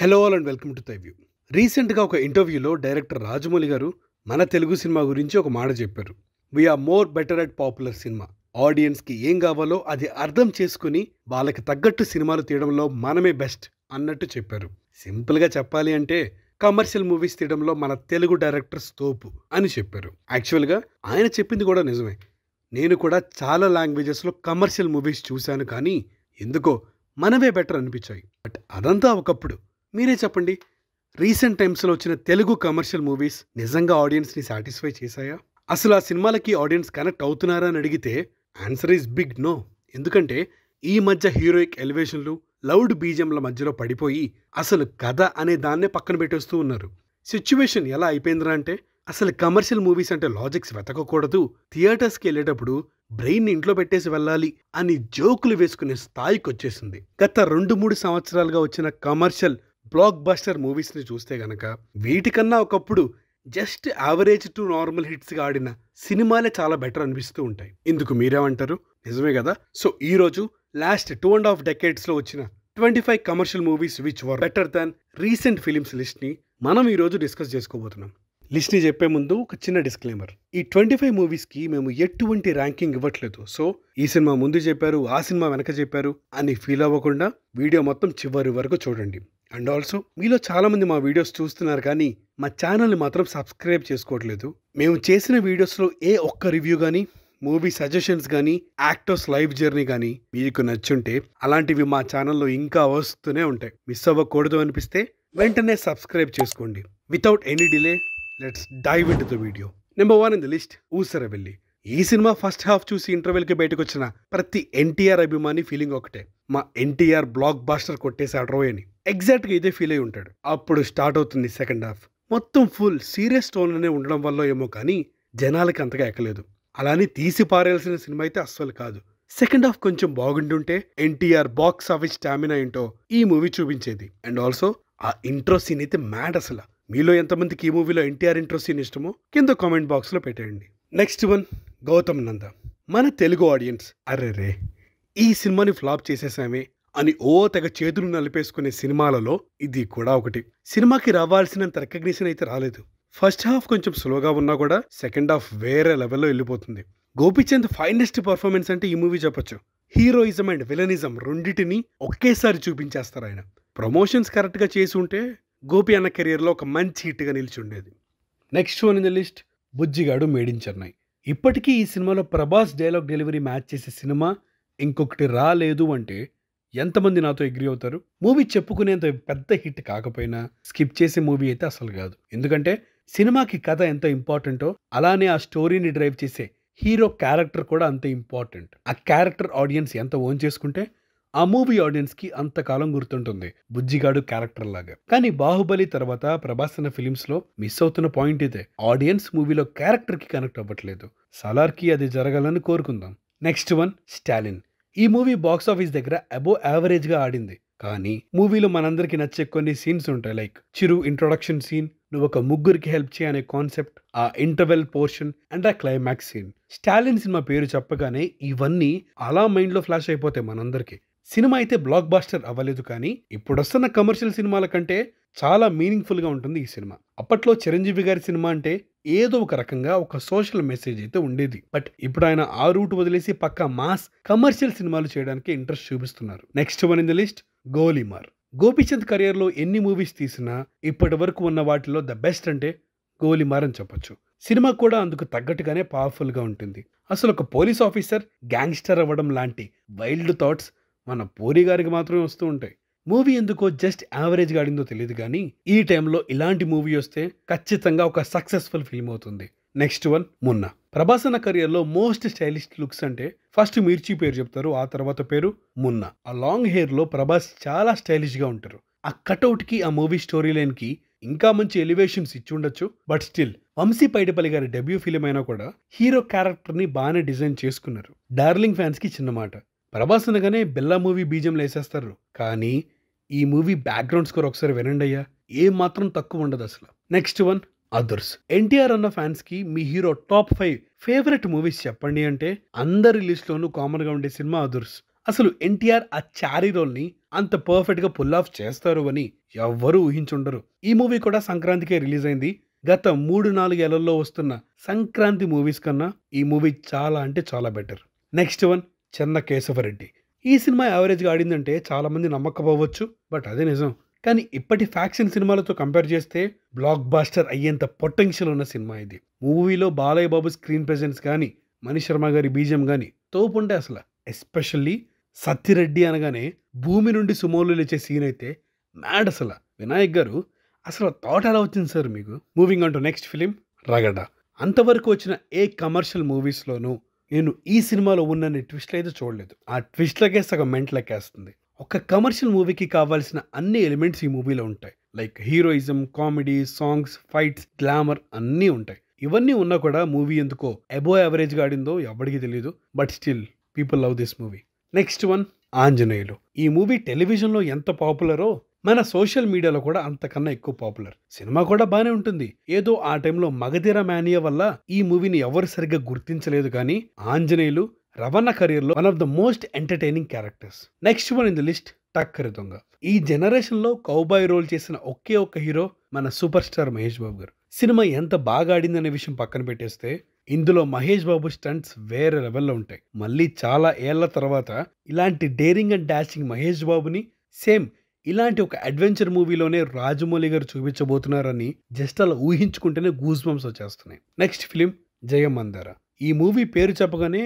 Hello all and welcome to Thy View. రీసెంట్గా ఒక ఇంటర్వ్యూలో డైరెక్టర్ రాజమౌళి గారు మన తెలుగు సినిమా గురించి ఒక మాట చెప్పారు. We're more better at popular cinema. ఆడియన్స్కి ఏం కావాలో అది అర్థం చేసుకుని వాళ్ళకి తగ్గట్టు సినిమాలు తీయడంలో మనమే బెస్ట్ అన్నట్టు చెప్పారు. సింపుల్గా చెప్పాలి అంటే కమర్షియల్ మూవీస్ తీయడంలో మన తెలుగు డైరెక్టర్స్ తోపు అని చెప్పారు. యాక్చువల్గా ఆయన చెప్పింది కూడా నిజమే. నేను కూడా చాలా లాంగ్వేజెస్లో కమర్షియల్ మూవీస్ చూశాను, కానీ ఎందుకో మనవే బెటర్ అనిపించాయి. బట్ అదంతా ఒకప్పుడు. మీరే చెప్పండి, రీసెంట్ టైమ్స్లో వచ్చిన తెలుగు కమర్షియల్ మూవీస్ నిజంగా ఆడియన్స్ని సాటిస్ఫై చేశాయా? అసలు ఆ సినిమాలకి ఆడియన్స్ కనెక్ట్ అవుతున్నారా అని అడిగితే ఆన్సర్ ఈజ్ బిగ్ నో. ఎందుకంటే ఈ మధ్య హీరోయిక్ ఎలివేషన్లు, లౌడ్ బీజియంల మధ్యలో పడిపోయి అసలు కథ అనే దాన్నే పక్కన పెట్టేస్తూ ఉన్నారు. సిచ్యువేషన్ ఎలా అయిపోయిందిరా అంటే, అసలు కమర్షియల్ మూవీస్ అంటే లాజిక్స్ వెతకకూడదు, థియేటర్స్కి వెళ్ళేటప్పుడు బ్రెయిన్ ఇంట్లో పెట్టేసి వెళ్ళాలి అని జోకులు వేసుకునే స్థాయికి వచ్చేసింది. గత 2-3 సంవత్సరాలుగా వచ్చిన కమర్షియల్ బ్లాక్ బస్టర్ మూవీస్ని చూస్తే గనక వీటికన్నా ఒకప్పుడు జస్ట్ యావరేజ్ టు నార్మల్ హిట్స్గా ఆడిన సినిమాలే చాలా బెటర్ అనిపిస్తూ ఉంటాయి. ఇందుకు మీరేమంటారు? నిజమే కదా. సో ఈరోజు లాస్ట్ 2.5 డెకేడ్స్లో వచ్చిన 25 commercial movies which were better than recent films లిస్ట్ని మనం ఈరోజు డిస్కస్ చేసుకోబోతున్నాం. లిస్ట్ని చెప్పే ముందు ఒక చిన్న డిస్క్లైమర్. ఈ 25 మూవీస్కి మేము ఎటువంటి ర్యాంకింగ్ ఇవ్వట్లేదు. సో ఈ సినిమా ముందు చెప్పారు, ఆ సినిమా వెనక చెప్పారు అని ఫీల్ అవ్వకుండా వీడియో మొత్తం చివరి వరకు చూడండి. అండ్ ఆల్సో మీలో చాలామంది మా వీడియోస్ చూస్తున్నారు, కానీ మా ఛానల్ని మాత్రం సబ్స్క్రైబ్ చేసుకోవట్లేదు. మేము చేసిన వీడియోస్లో ఏ ఒక్క రివ్యూ కానీ, మూవీ సజెషన్స్ కానీ, యాక్టర్స్ లైఫ్ జర్నీ కానీ మీకు నచ్చుంటే అలాంటివి మా ఛానల్లో ఇంకా వస్తూనే ఉంటాయి. మిస్ అవ్వకూడదు అనిపిస్తే వెంటనే సబ్స్క్రైబ్ చేసుకోండి. Without any delay let's dive into the video. Number 1 in the list Oosaravelli. ఈ సినిమా ఫస్ట్ హాఫ్ చూసి ఇంటర్వెల్కి బయటకు వచ్చిన ప్రతి ఎన్టీఆర్ అభిమాని ఫీలింగ్ ఒకటే, మా ఎన్టీఆర్ బ్లాక్ బాస్టర్ కొట్టేశాడు రోయ్ అని. ఎగ్జాక్ట్గా ఇదే ఫీల్ అయి ఉంటాడు. అప్పుడు స్టార్ట్ అవుతుంది సెకండ్ హాఫ్. మొత్తం ఫుల్ సీరియస్ టోన్లోనే ఉండడం వల్ల ఏమో కానీ జనాలకి అంతగా ఎక్కలేదు. అలానే తీసి పారేయాల్సిన సినిమా అయితే అస్సలు కాదు. సెకండ్ హాఫ్ కొంచెం బాగుంటుంటే ఎన్టీఆర్ బాక్స్ ఆఫీస్ స్టామినా ఏంటో ఈ మూవీ చూపించేది. అండ్ ఆల్సో ఆ ఇంట్రో సీన్ అయితే మ్యాడ్ అసలు. మీలో ఎంతమందికి ఈ మూవీలో ఎన్టీఆర్ ఇంట్రో సీన్ ఇష్టమో కింద కామెంట్ బాక్స్లో పెట్టేయండి. నెక్స్ట్ వన్ గౌతమ్ నంద. మన తెలుగు ఆడియన్స్ అర్రెరే ఈ సినిమాని ఫ్లాప్ చేసేసామే అని తెగ చేతులు నలిపేసుకునే సినిమాలలో ఇది కూడా ఒకటి. సినిమాకి రావాల్సినంత రికగ్నిషన్ అయితే రాలేదు. ఫస్ట్ హాఫ్ కొంచెం స్లోగా ఉన్నా కూడా సెకండ్ హాఫ్ వేరే లెవెల్లో వెళ్ళిపోతుంది. గోపీచంద్ ఫైనెస్ట్ పర్ఫార్మెన్స్ అంటే ఈ మూవీ చెప్పొచ్చు. హీరోయిజం అండ్ విలనిజం రెండింటిని ఒకేసారి చూపించేస్తారు ఆయన. ప్రమోషన్స్ కరెక్ట్గా చేసి ఉంటే గోపి అన్న కెరియర్లో ఒక మంచి హిట్గా నిలిచుండేది. Next one in the list Bujjigadu made in Chennai. ఇప్పటికీ ఈ సినిమాలో ప్రభాస్ డైలాగ్ డెలివరీ మ్యాచ్ చేసే సినిమా ఇంకొకటి రాలేదు అంటే ఎంతమంది నాతో అగ్రీ అవుతారు? మూవీ చెప్పుకునేంత పెద్ద హిట్ కాకపోయినా స్కిప్ చేసే మూవీ అయితే అసలు కాదు. ఎందుకంటే సినిమాకి కథ ఎంత ఇంపార్టెంటో అలానే ఆ స్టోరీని డ్రైవ్ చేసే హీరో క్యారెక్టర్ కూడా అంత ఇంపార్టెంట్. ఆ క్యారెక్టర్ ఆడియన్స్ ఎంత ఓన్ చేసుకుంటే ఆ మూవీ ఆడియన్స్కి అంతకాలం గుర్తుంటుంది, బుజ్జిగాడు క్యారెక్టర్ లాగా. కానీ బాహుబలి తర్వాత ప్రభాస్ అన్న ఫిలిమ్స్లో మిస్ అవుతున్న పాయింట్ ఇదే. ఆడియన్స్ మూవీలో క్యారెక్టర్కి కనెక్ట్ అవ్వట్లేదు. సలార్కి అది జరగాలని కోరుకుందాం. Next one Stalin. ఈ మూవీ బాక్స్ ఆఫీస్ దగ్గర అబోవ్ యావరేజ్గా ఆడింది. కానీ మూవీలో మనందరికి నచ్చే కొన్ని సీన్స్ ఉంటాయి. లైక్ చిరు ఇంట్రొడక్షన్ సీన్, నువ్వు ఒక ముగ్గురికి హెల్ప్ చేయ అనే కాన్సెప్ట్, ఆ ఇంటర్వెల్ పోర్షన్ అండ్ ఆ క్లైమాక్స్ సీన్. స్టాలిన్ సినిమా పేరు చెప్పగానే ఇవన్నీ అలా మైండ్లో ఫ్లాష్ అయిపోతాయి మనందరికి. సినిమా అయితే బ్లాక్ బాస్టర్ అవ్వలేదు, కానీ ఇప్పుడు వస్తున్న కమర్షియల్ సినిమాల కంటే చాలా మీనింగ్ఫుల్గా ఉంటుంది ఈ సినిమా. అప్పట్లో చిరంజీవి గారి సినిమా అంటే ఏదో ఒక రకంగా ఒక సోషల్ మెసేజ్ అయితే ఉండేది. బట్ ఇప్పుడు ఆయన ఆ రూట్ వదిలేసి పక్కా మాస్ కమర్షియల్ సినిమాలు చేయడానికి ఇంట్రెస్ట్ చూపిస్తున్నారు. Next one in the list Golimaar. Gopichand కెరియర్లో ఎన్ని మూవీస్ తీసినా ఇప్పటి వరకు ఉన్న వాటిలో ద బెస్ట్ అంటే గోలీమార్ అని చెప్పొచ్చు. సినిమా కూడా అందుకు తగ్గట్టుగానే పవర్ఫుల్గా ఉంటుంది. అసలు ఒక పోలీస్ ఆఫీసర్ గ్యాంగ్స్టర్ అవ్వడం లాంటి వైల్డ్ థాట్స్ మన పూరి గారికి మాత్రమే వస్తూ ఉంటాయి. మూవీ ఎందుకో జస్ట్ యావరేజ్గా ఆడిందో తెలియదు, కానీ ఈ టైంలో ఇలాంటి మూవీ వస్తే ఖచ్చితంగా ఒక సక్సెస్ఫుల్ ఫిల్మ్ అవుతుంది. Next one Munna. ప్రభాస్ అన్న కెరియర్లో మోస్ట్ స్టైలిష్ లుక్స్ అంటే ఫస్ట్ మిర్చి పేరు చెప్తారు, ఆ తర్వాత పేరు మున్నా. ఆ లాంగ్ హెయిర్లో ప్రభాస్ చాలా స్టైలిష్గా ఉంటారు. ఆ కటౌట్కి ఆ మూవీ స్టోరీ లైన్కి ఇంకా మంచి ఎలివేషన్స్ ఇచ్చి ఉండొచ్చు. బట్ స్టిల్ వంశీ పైడిపల్లి గారి డెబ్యూ ఫిలిం అయినా కూడా హీరో క్యారెక్టర్ని బాగానే డిజైన్ చేసుకున్నారు. డార్లింగ్ ఫ్యాన్స్కి చిన్న మాట, ప్రభాస్ అనగానే బెల్లా మూవీ బీజంలో వేసేస్తారు, కానీ ఈ మూవీ బ్యాక్గ్రౌండ్ స్కోర్ ఒకసారి వినండి అయ్యా, ఏం మాత్రం తక్కువ ఉండదు అసలు. Next one others. ఎన్టీఆర్ అన్న ఫ్యాన్స్కి మీ హీరో టాప్ 5 ఫేవరెట్ మూవీస్ చెప్పండి అంటే అందరి లిస్ట్లోనూ కామన్గా ఉండే సినిమా అదర్స్. అసలు ఎన్టీఆర్ ఆ చారీ రోల్ని అంత పర్ఫెక్ట్ గా పుల్ ఆఫ్ చేస్తారు అని ఎవ్వరూ ఊహించుండరు. ఈ మూవీ కూడా సంక్రాంతికే రిలీజ్ అయింది. గత 3-4 ఏళ్లలో వస్తున్న సంక్రాంతి మూవీస్ కన్నా ఈ మూవీ చాలా అంటే చాలా బెటర్. నెక్స్ట్ వన్ చెన్న కేశవరెడ్డి. ఈ సినిమా యావరేజ్గా ఆడిందంటే చాలా మంది నమ్మకపోవచ్చు, బట్ అదే నిజం. కానీ ఇప్పటి ఫ్యాక్షన్ సినిమాలతో కంపేర్ చేస్తే బ్లాక్ బాస్టర్ అయ్యేంత పొటెన్షియల్ ఉన్న సినిమా ఇది. మూవీలో బాలయ్య బాబు స్క్రీన్ ప్రెజెన్స్ కానీ, మణి శర్మ గారి బీజం కానీ తోపుంటే అసలు. ఎస్పెషల్లీ సత్తిరెడ్డి అనగానే భూమి నుండి సుమోలు లేచే సీన్ అయితే మ్యాడ్ అసలు. వినాయక్ గారు అసలు థాట్ ఎలా వచ్చింది సార్ మీకు? Moving on to next film Ragada. అంతవరకు వచ్చిన ఏ కమర్షియల్ మూవీస్లోనూ నేను ఈ సినిమాలో ఉన్న ట్విస్ట్లు అయితే చూడలేదు. ఆ ట్విస్ట్లకే సగం మెంట్లకేస్తుంది. ఒక కమర్షియల్ మూవీకి కావాల్సిన అన్ని ఎలిమెంట్స్ ఈ మూవీలో ఉంటాయి. Like heroism, comedy, songs, fights, glamour అన్నీ ఉంటాయి. ఇవన్నీ ఉన్నా కూడా మూవీ ఎందుకో అబో యావరేజ్గా ఆడిందో ఎవరికి తెలియదు. But still people love this movie. Next one Anjaneyulu. ఈ మూవీ టెలివిజన్లో ఎంత పాపులరో మన సోషల్ మీడియాలో కూడా అంతకన్నా ఎక్కువ పాపులర్. సినిమా కూడా బానే ఉంటుంది. ఏదో ఆ టైంలో మగధీర మేనియా వల్ల ఈ మూవీని ఎవరు సరిగ్గా గుర్తించలేదు. కానీ ఆంజనేయులు రవణ కెరీర్ లో one of the most entertaining characters. Next one in the list Takkari Donga. ఈ జనరేషన్ లో కౌబాయ్ రోల్ చేసిన ఒకే ఒక్క హీరో మన సూపర్ స్టార్ మహేష్ బాబు గారు. సినిమా ఎంత బాగా ఆడిందనే విషయం పక్కన పెట్టేస్తే ఇందులో మహేష్ బాబు స్టంట్స్ వేరే లెవెల్లో ఉంటాయి. మళ్ళీ చాలా ఏళ్ల తర్వాత ఇలాంటి డేరింగ్ అండ్ డాషింగ్ మహేష్ బాబుని సేమ్ ఇలాంటి ఒక అడ్వెంచర్ మూవీలోనే రాజమౌళి గారు చూపించబోతున్నారని జస్ట్ అలా ఊహించుకుంటేనే గూస్ బంప్స్ వచ్చేస్తున్నాయి. నెక్స్ట్ ఫిలిం జయమందార. ఈ మూవీ పేరు చెప్పగానే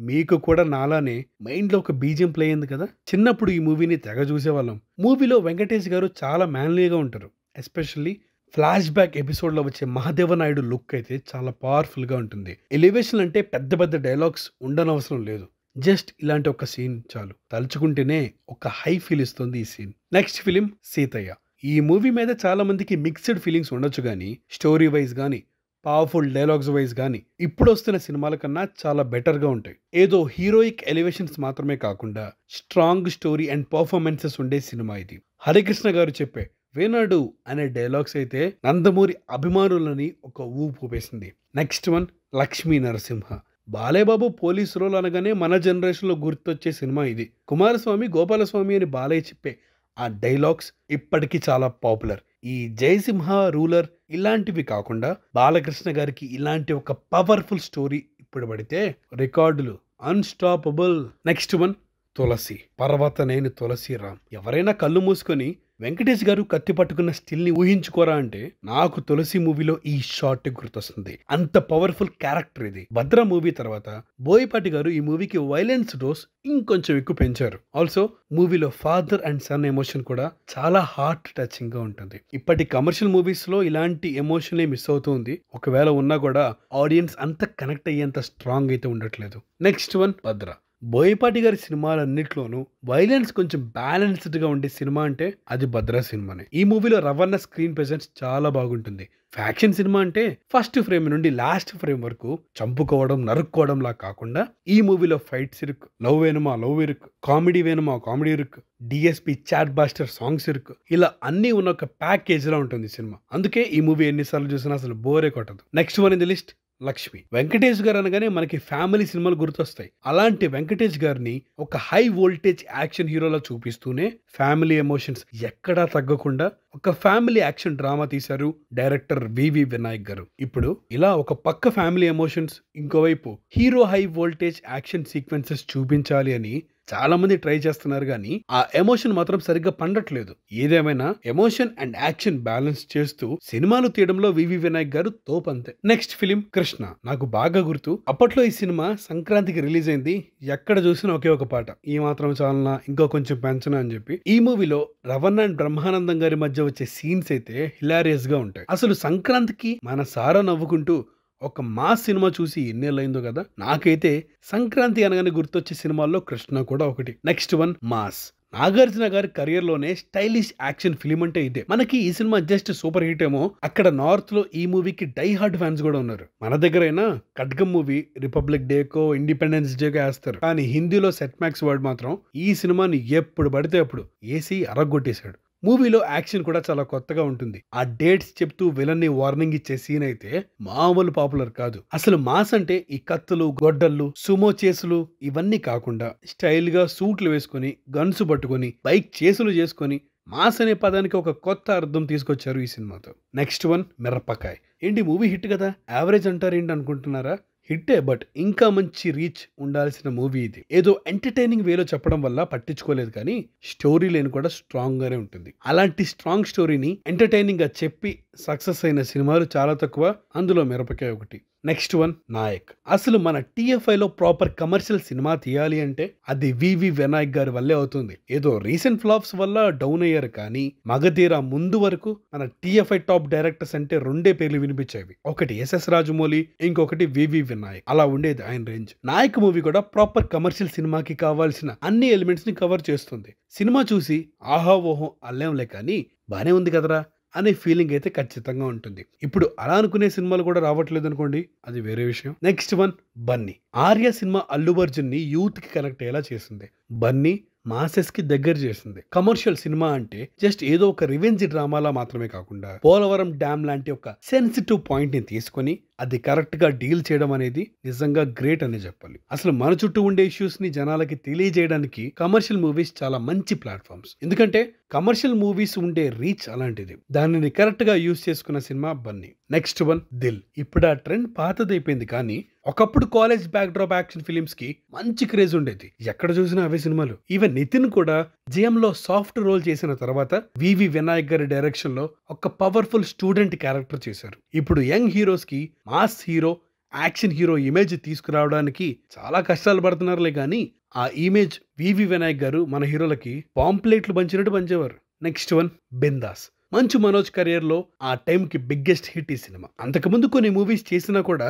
మీకు కూడా నాలానే మైండ్లో ఒక బీజియం ప్లే అయింది కదా. చిన్నప్పుడు ఈ మూవీని తెగ చూసేవాళ్ళం. మూవీలో వెంకటేష్ గారు చాలా మ్యాన్లీగా ఉంటారు. ఎస్పెషల్లీ ఫ్లాష్ బ్యాక్ ఎపిసోడ్లో వచ్చే మహాదేవ నాయుడు లుక్ అయితే చాలా పవర్ఫుల్గా ఉంటుంది. ఎలివేషన్ అంటే పెద్ద పెద్ద డైలాగ్స్ ఉండనవసరం లేదు. జస్ట్ ఇలాంటి ఒక సీన్ చాలు, తలుచుకుంటేనే ఒక హై ఫీల్ ఇస్తుంది ఈ సీన్. Next film Seethayya. ఈ మూవీ మీద చాలా మందికి మిక్స్డ్ ఫీలింగ్స్ ఉండొచ్చు కానీ స్టోరీ వైజ్ కానీ పవర్ఫుల్ డైలాగ్స్ వైజ్ కానీ ఇప్పుడు వస్తున్న సినిమాల కన్నా చాలా బెటర్గా ఉంటాయి. ఏదో హీరోయిక్ ఎలివేషన్స్ మాత్రమే కాకుండా స్ట్రాంగ్ స్టోరీ అండ్ పర్ఫార్మెన్సెస్ ఉండే సినిమా ఇది. హరికృష్ణ గారు చెప్పే వేనాడు అనే డైలాగ్స్ అయితే నందమూరి అభిమానులని ఒక ఊపు ఊపేసింది. Next one Lakshmi Narasimha. Balayya Babu police role అనగానే మన జనరేషన్లో గుర్తొచ్చే సినిమా ఇది. కుమారస్వామి గోపాలస్వామి అని బాలయ్య చెప్పే ఆ డైలాగ్స్ ఇప్పటికీ చాలా పాపులర్. ఈ జయసింహ, రూలర్ ఇలాంటివి కాకుండా బాలకృష్ణ గారికి ఇలాంటి ఒక పవర్ఫుల్ స్టోరీ ఇప్పుడు పడితే రికార్డులు అన్స్టాపబుల్. నెక్స్ట్ వన్ తులసి. పర్వతనేని తులసిరామ్. ఎవరైనా కళ్ళు మూసుకొని వెంకటేష్ గారు కత్తి పట్టుకున్న స్టిల్ ని ఊహించుకోరా అంటే నాకు తులసి మూవీలో ఈ షాట్ గుర్తొస్తుంది. అంత పవర్ఫుల్ క్యారెక్టర్ ఇది. భద్ర మూవీ తర్వాత బోయపాటి గారు ఈ మూవీకి వైలెన్స్ డోస్ ఇంకొంచెం ఎక్కువ పెంచారు. ఆల్సో మూవీలో ఫాదర్ అండ్ సన్ ఎమోషన్ కూడా చాలా హార్ట్ టచింగ్ గా ఉంటుంది. ఇప్పటి కమర్షియల్ మూవీస్ లో ఇలాంటి ఎమోషనే మిస్ అవుతుంది. ఒకవేళ ఉన్నా కూడా ఆడియన్స్ అంత కనెక్ట్ అయ్యేంత స్ట్రాంగ్ అయితే ఉండట్లేదు. నెక్స్ట్ వన్ భద్ర. బోయపాటి గారి సినిమాలన్నిట్లోనూ వైలెన్స్ కొంచెం బ్యాలెన్స్డ్ గా ఉండే సినిమా అంటే అది భద్ర సినిమానే. ఈ మూవీలో రవణ స్క్రీన్ ప్రెజెన్స్ చాలా బాగుంటుంది. ఫ్యాక్షన్ సినిమా అంటే ఫస్ట్ ఫ్రేమ్ నుండి లాస్ట్ ఫ్రేమ్ వరకు చంపుకోవడం, నరుక్కోవడం లా కాకుండా ఈ మూవీలో ఫైట్స్ ఇరుక్, లవ్ వేనుమా లవ్ ఇరుక్, కామెడీ వేనుమా కామెడీ ఇరుక్, డిఎస్పి చాట్ బాస్టర్ సాంగ్స్ ఇరుక్, ఇలా అన్ని ఉన్న ఒక ప్యాకేజ్ లా ఉంటుంది సినిమా. అందుకే ఈ మూవీ ఎన్నిసార్లు చూసినా అసలు బోరే కొట్టదు. Next one in the list Lakshmi. Venkatesh గారు అనగానే మనకి ఫ్యామిలీ సినిమాలు గుర్తొస్తాయి. అలాంటి వెంకటేష్ గారిని ఒక హై వోల్టేజ్ యాక్షన్ హీరోలా చూపిస్తూనే ఫ్యామిలీ ఎమోషన్స్ ఎక్కడా తగ్గకుండా ఒక ఫ్యామిలీ యాక్షన్ డ్రామా తీశారు డైరెక్టర్ వివి వినాయక్ గారు. ఇప్పుడు ఇలా ఒక పక్క ఫ్యామిలీ ఎమోషన్స్, ఇంకోవైపు hero high voltage action sequences చూపించాలి అని చాలా మంది ట్రై చేస్తున్నారు కానీ ఆ ఎమోషన్ మాత్రం సరిగ్గా పండట్లేదు. ఏదేమైనా ఎమోషన్ అండ్ యాక్షన్ బ్యాలెన్స్ చేస్తూ సినిమాలు తీయడంలో వివి వినాయక్ గారు తోపంతే. Next film Krishna. నాకు బాగా గుర్తు, అప్పట్లో ఈ సినిమా సంక్రాంతికి రిలీజ్ అయింది. ఎక్కడ చూసినా ఒకే ఒక పాట, ఈ మాత్రం చాలనా ఇంకో కొంచెం పెంచనా అని చెప్పి. ఈ మూవీలో రవణ అండ్ బ్రహ్మానందం గారి మధ్య వచ్చే సీన్స్ అయితే హిలారియస్ గా ఉంటాయి. అసలు సంక్రాంతికి మన సారా నవ్వుకుంటూ ఒక మాస్ సినిమా చూసి ఎన్నేళ్ళైందో కదా. నాకైతే సంక్రాంతి అనగానే గుర్తొచ్చే సినిమాల్లో కృష్ణ కూడా ఒకటి. Next one mass. నాగార్జున గారి కెరియర్ లోనే స్టైలిష్ యాక్షన్ ఫిలిం అంటే ఇదే. మనకి ఈ సినిమా జస్ట్ సూపర్ హిట్ ఏమో, అక్కడ నార్త్ లో ఈ మూవీకి డై హార్డ్ ఫ్యాన్స్ కూడా ఉన్నారు. మన దగ్గర అయినా ఖడ్గం మూవీ రిపబ్లిక్ డేకో ఇండిపెండెన్స్ డేకో వేస్తారు, కానీ హిందీలో సెట్ మ్యాక్స్ వర్డ్ మాత్రం ఈ సినిమాని ఎప్పుడు పడితే అప్పుడు ఏసీ అరగొట్టేశాడు. మూవీలో యాక్షన్ కూడా చాలా కొత్తగా ఉంటుంది. ఆ డేట్స్ చెప్తూ విలన్ ని వార్నింగ్ ఇచ్చే సీన్ అయితే మామూలు పాపులర్ కాదు. అసలు మాస్ అంటే ఈ కత్తులు, గొడ్డళ్ళు, సుమో చేసులు ఇవన్నీ కాకుండా స్టైల్ గా సూట్లు వేసుకొని, గన్స్ పట్టుకొని, బైక్ చేసులు చేసుకొని మాస్ అనే పదానికి ఒక కొత్త అర్థం తీసుకొచ్చారు ఈ సినిమాతో. Next one మిరపకాయ్. ఏంటి మూవీ హిట్ కదా, యావరేజ్ అంటారేంటి అనుకుంటున్నారా? హిట్టే, బట్ ఇంకా మంచి రీచ్ ఉండాల్సిన మూవీ ఇది. ఏదో ఎంటర్టైనింగ్ వేలో చెప్పడం వల్ల పట్టించుకోలేదు, కానీ స్టోరీ లైన్ కూడా స్ట్రాంగ్ గానే ఉంటుంది. అలాంటి స్ట్రాంగ్ స్టోరీని ఎంటర్టైనింగ్ గా చెప్పి సక్సెస్ అయిన సినిమాలు చాలా తక్కువ, అందులో మిరపకాయ ఒకటి. Next one Naayak. అసలు మన TFI లో ప్రాపర్ కమర్షియల్ సినిమా తీయాలి అంటే అది వివి వినాయక్ గారి వల్లే అవుతుంది. ఏదో రీసెంట్ ఫ్లాప్స్ వల్ల డౌన్ అయ్యారు, కానీ మగధీర ముందు వరకు మన TFI టాప్ డైరెక్టర్స్ అంటే రెండే పేర్లు వినిపించేవి. ఒకటి SS రాజమౌళి, ఇంకొకటి వివి వినాయక్. అలా ఉండేది ఆయన రేంజ్. నాయక్ మూవీ కూడా ప్రాపర్ కమర్షియల్ సినిమాకి కావాల్సిన అన్ని ఎలిమెంట్స్ ని కవర్ చేస్తుంది. సినిమా చూసి ఆహా ఓహో అల్లేంలే కానీ బానే ఉంది కదరా అనే ఫీలింగ్ అయితే ఖచ్చితంగా ఉంటుంది. ఇప్పుడు అలా అనుకునే సినిమాలు కూడా రావట్లేదు అనుకోండి, అది వేరే విషయం. Next one Bunny. Arya cinema Allu Arjun ని యూత్ కి కనెక్ట్ అయ్యేలా చేసింది. బన్నీ మాసెస్ కి దగ్గర చేసింది. కమర్షియల్ సినిమా అంటే జస్ట్ ఏదో ఒక రివెంజ్ డ్రామాలా మాత్రమే కాకుండా పోలవరం డ్యామ్ లాంటి ఒక సెన్సిటివ్ పాయింట్ ని తీసుకొని అది కరెక్ట్ గా డీల్ చేయడం అనేది నిజంగా గ్రేట్ అని చెప్పాలి. అసలు మన చుట్టూ ఉండే ఇష్యూస్ ని జనాలకి తెలియజేయడానికి కమర్షియల్ మూవీస్ చాలా మంచి ప్లాట్ఫామ్స్. ఎందుకంటే కమర్షియల్ మూవీస్ ఉండే రీచ్ అలాంటిది. దానిని కరెక్ట్ గా యూజ్ చేసుకున్న cinema Bunny. Next one Dil. ఇప్పుడు ఆ ట్రెండ్ పాతదైపోయింది, కానీ ఒకప్పుడు college backdrop action films కి మంచి క్రేజ్ ఉండేది. ఎక్కడ చూసినా అవే సినిమాలు. ఈవెన్ నితిన్ కూడా జేఎంలో సాఫ్ట్ రోల్ చేసిన తర్వాత వివి వినాయక్ గారి డైరెక్షన్ లో ఒక పవర్ఫుల్ స్టూడెంట్ క్యారెక్టర్ చేశారు. ఇప్పుడు యంగ్ హీరోస్ కి mass hero, action hero image తీసుకురావడానికి చాలా కష్టాలు పడుతున్నారులే, కానీ ఆ ఇమేజ్ వివి వినాయక్ గారు మన హీరోలకి పాంప్లెట్లు పంచినట్టు పంచేవారు. Next one Bindaas. Manchu Manoj career లో ఆ టైం కి బిగ్గెస్ట్ హిట్ ఈ సినిమా. అంతకుముందు కొన్ని మూవీస్ చేసినా కూడా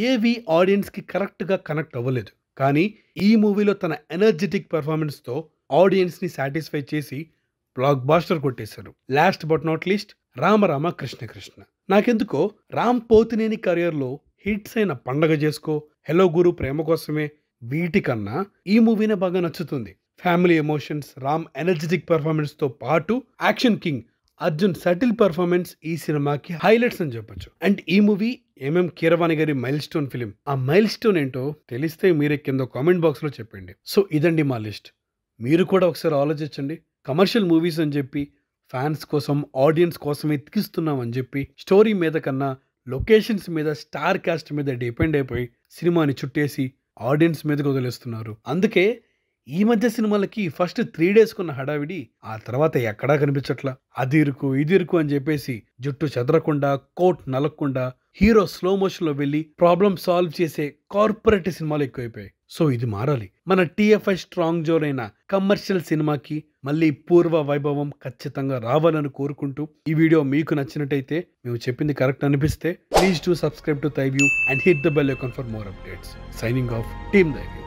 ఏవి ఆడియన్స్ కి కరెక్ట్ గా కనెక్ట్ అవ్వలేదు, కానీ ఈ మూవీలో తన ఎనర్జెటిక్ పర్ఫార్మెన్స్ తో ఆడియన్స్ ని సాటిస్ఫై చేసి బ్లాక్ బాస్టర్ కొట్టేశారు. Last but not least Rama Rama Krishna Krishna. నాకెందుకో రామ్ పోతినేని కెరియర్ లో హిట్స్ అయిన పండగ చేసుకో, హెలో గురు, ప్రేమ కోసమే వీటికన్నా ఈ మూవీనే బాగా నచ్చుతుంది. Family emotions, Ram energetic performance తో పాటు action king Arjun subtle performance ఈ సినిమాకి హైలైట్స్ అని చెప్పొచ్చు. అండ్ ఈ మూవీ ఎంఎం కీరవాణి గారి మైల్ స్టోన్ ఫిలిం. ఆ మైల్ స్టోన్ ఏంటో తెలిస్తే మీరే కింద కామెంట్ బాక్స్ లో చెప్పండి. సో ఇదండి మా లిస్ట్. మీరు కూడా ఒకసారి ఆలోచించండి. కమర్షియల్ మూవీస్ అని చెప్పి ఫ్యాన్స్ కోసం, ఆడియన్స్ కోసం ఎత్తికిస్తున్నాం అని చెప్పి స్టోరీ మీద కన్నా లొకేషన్స్ మీద, స్టార్ కాస్ట్ మీద డిపెండ్ అయిపోయి సినిమాని చుట్టేసి ఆడియన్స్ మీదకి వదిలేస్తున్నారు. అందుకే ఈ మధ్య సినిమాలకి ఫస్ట్ 3 days కొన్న హడావిడి ఆ తర్వాత ఎక్కడా కనిపించట్లా. అది ఇరుకు ఇది ఇరుకు అని చెప్పేసి జుట్టు చెదరకుండా, కోట్ నలగకుండా హీరో స్లో మోషన్ లో వెళ్ళి ప్రాబ్లమ్ సాల్వ్ చేసే కార్పొరేట్ సినిమాలు ఎక్కువైపోయాయి. సో ఇది మారాలి. మన TFI స్ట్రాంగ్ జోన్ అయిన కమర్షియల్ సినిమాకి మళ్ళీ పూర్వ వైభవం ఖచ్చితంగా రావాలని కోరుకుంటూ, ఈ వీడియో మీకు నచ్చినట్టయితే, మేము చెప్పింది కరెక్ట్ అనిపిస్తే please to subscribe to థైవ్యూ and hit the bell icon for more updates. Signing off, team థైవ్యూ.